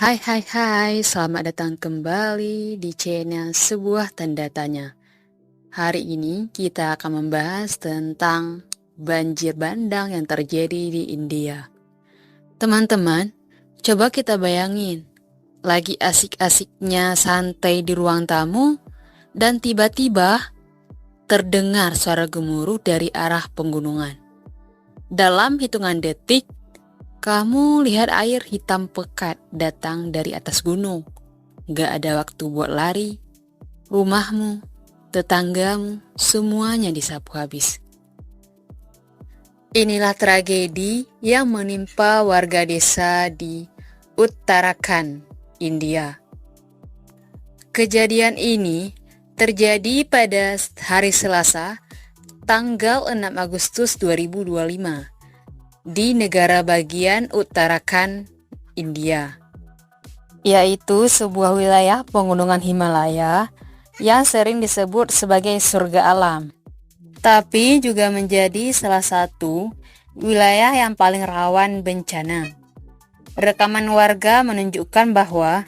Hai, selamat datang kembali di channel Sebuah Tanda Tanya. Hari ini kita akan membahas tentang banjir bandang yang terjadi di India. Teman-teman, coba kita bayangin, lagi asik-asiknya santai di ruang tamu, dan tiba-tiba terdengar suara gemuruh dari arah pegunungan. Dalam hitungan detik, kamu lihat air hitam pekat datang dari atas gunung. Gak ada waktu buat lari. Rumahmu, tetanggamu, semuanya disapu habis. Inilah tragedi yang menimpa warga desa di Uttarakhand, India. Kejadian ini terjadi pada hari Selasa, tanggal 6 Agustus 2025. Di negara bagian Uttarakhand, India, yaitu sebuah wilayah pegunungan Himalaya yang sering disebut sebagai surga alam, tapi juga menjadi salah satu wilayah yang paling rawan bencana. Rekaman warga menunjukkan bahwa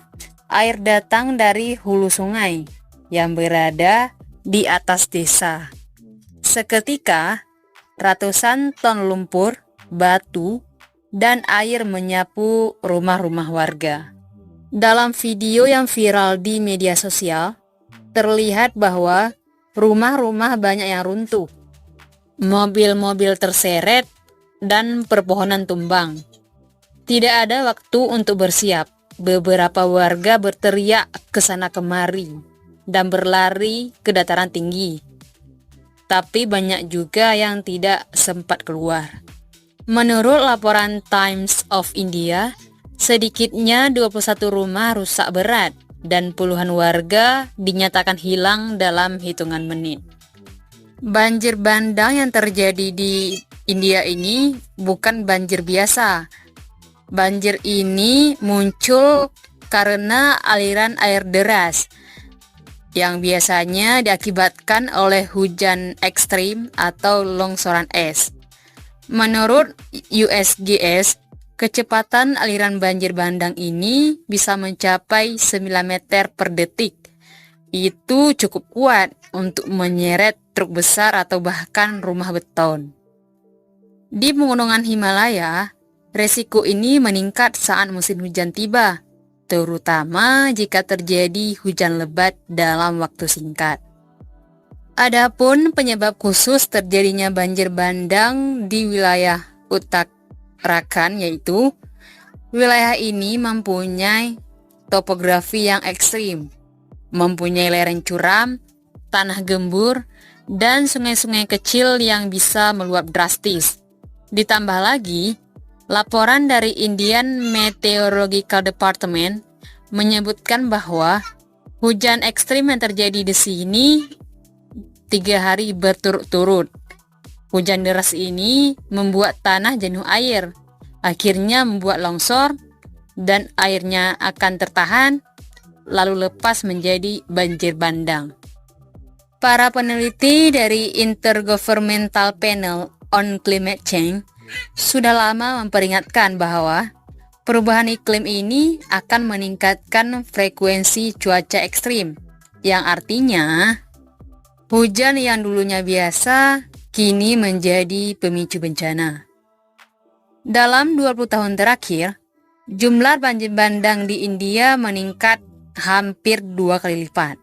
air datang dari hulu sungai yang berada di atas desa. Seketika, ratusan ton lumpur, batu, dan air menyapu rumah-rumah warga. Dalam video yang viral di media sosial, terlihat bahwa rumah-rumah banyak yang runtuh, mobil-mobil terseret, dan perpohonan tumbang. Tidak ada waktu untuk bersiap. Beberapa warga berteriak ke sana kemari dan berlari ke dataran tinggi. Tapi banyak juga yang tidak sempat keluar. Menurut laporan Times of India, sedikitnya 21 rumah rusak berat dan puluhan warga dinyatakan hilang dalam hitungan menit. Banjir bandang yang terjadi di India ini bukan banjir biasa. Banjir ini muncul karena aliran air deras yang biasanya diakibatkan oleh hujan ekstrim atau longsoran es. Menurut USGS, kecepatan aliran banjir bandang ini bisa mencapai 9 meter per detik. Itu cukup kuat untuk menyeret truk besar atau bahkan rumah beton. Di pegunungan Himalaya, resiko ini meningkat saat musim hujan tiba, terutama jika terjadi hujan lebat dalam waktu singkat. Adapun penyebab khusus terjadinya banjir bandang di wilayah Uttarakhand, yaitu wilayah ini mempunyai topografi yang ekstrim, mempunyai lereng curam, tanah gembur, dan sungai-sungai kecil yang bisa meluap drastis. Ditambah lagi, laporan dari Indian Meteorological Department menyebutkan bahwa hujan ekstrim yang terjadi di sini 3 hari berturut-turut. Hujan deras ini membuat tanah jenuh air, akhirnya membuat longsor, dan airnya akan tertahan, lalu lepas menjadi banjir bandang. Para peneliti dari Intergovernmental Panel on Climate Change sudah lama memperingatkan bahwa perubahan iklim ini akan meningkatkan frekuensi cuaca ekstrim, yang artinya hujan yang dulunya biasa kini menjadi pemicu bencana. Dalam 20 tahun terakhir, jumlah banjir bandang di India meningkat hampir 2 kali lipat.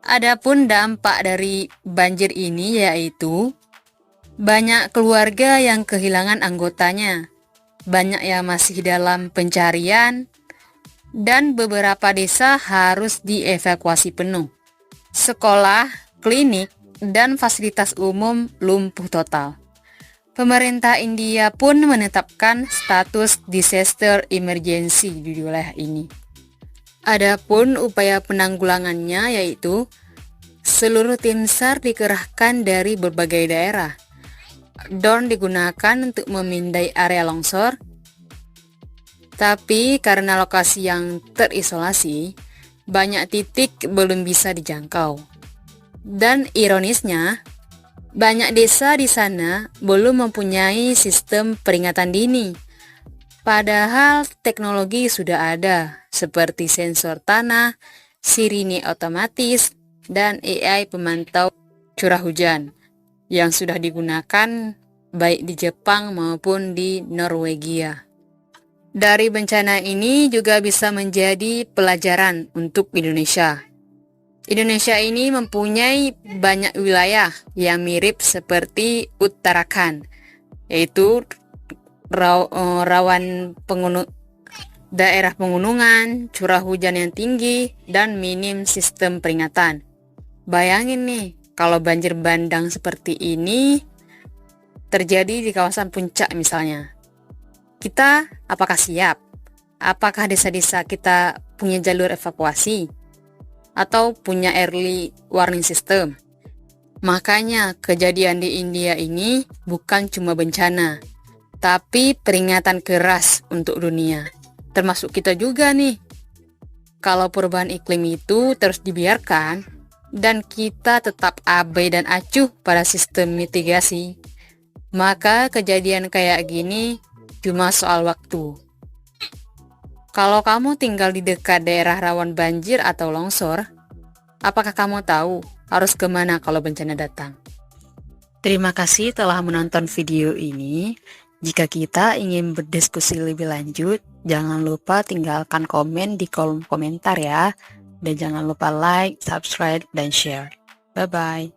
Adapun dampak dari banjir ini yaitu banyak keluarga yang kehilangan anggotanya, banyak yang masih dalam pencarian, dan beberapa desa harus dievakuasi penuh. Sekolah, klinik, dan fasilitas umum lumpuh total. Pemerintah India pun menetapkan status disaster emergency di wilayah ini. Adapun upaya penanggulangannya yaitu seluruh tim SAR dikerahkan dari berbagai daerah. Drone digunakan untuk memindai area longsor, tapi karena lokasi yang terisolasi, banyak titik belum bisa dijangkau. Dan ironisnya, banyak desa di sana belum mempunyai sistem peringatan dini Padahal teknologi sudah ada, seperti sensor tanah, sirine otomatis, dan AI pemantau curah hujan yang sudah digunakan baik di Jepang maupun di Norwegia. Dari bencana ini juga bisa menjadi pelajaran untuk Indonesia. Indonesia ini mempunyai banyak wilayah yang mirip seperti Uttarakhand, yaitu rawan daerah pegunungan, curah hujan yang tinggi, dan minim sistem peringatan. Bayangin nih, kalau banjir bandang seperti ini terjadi di kawasan puncak misalnya. Kita apakah siap? Apakah desa-desa kita punya jalur evakuasi? Atau punya early warning system? Makanya kejadian di India ini bukan cuma bencana, tapi peringatan keras untuk dunia, termasuk kita juga nih. Kalau perubahan iklim itu terus dibiarkan, dan kita tetap abai dan acuh pada sistem mitigasi, maka kejadian kayak gini cuma soal waktu. Kalau kamu tinggal di dekat daerah rawan banjir atau longsor, apakah kamu tahu harus kemana kalau bencana datang? Terima kasih telah menonton video ini. Jika kita ingin berdiskusi lebih lanjut, jangan lupa tinggalkan komen di kolom komentar ya. Dan jangan lupa like, subscribe, dan share. Bye-bye.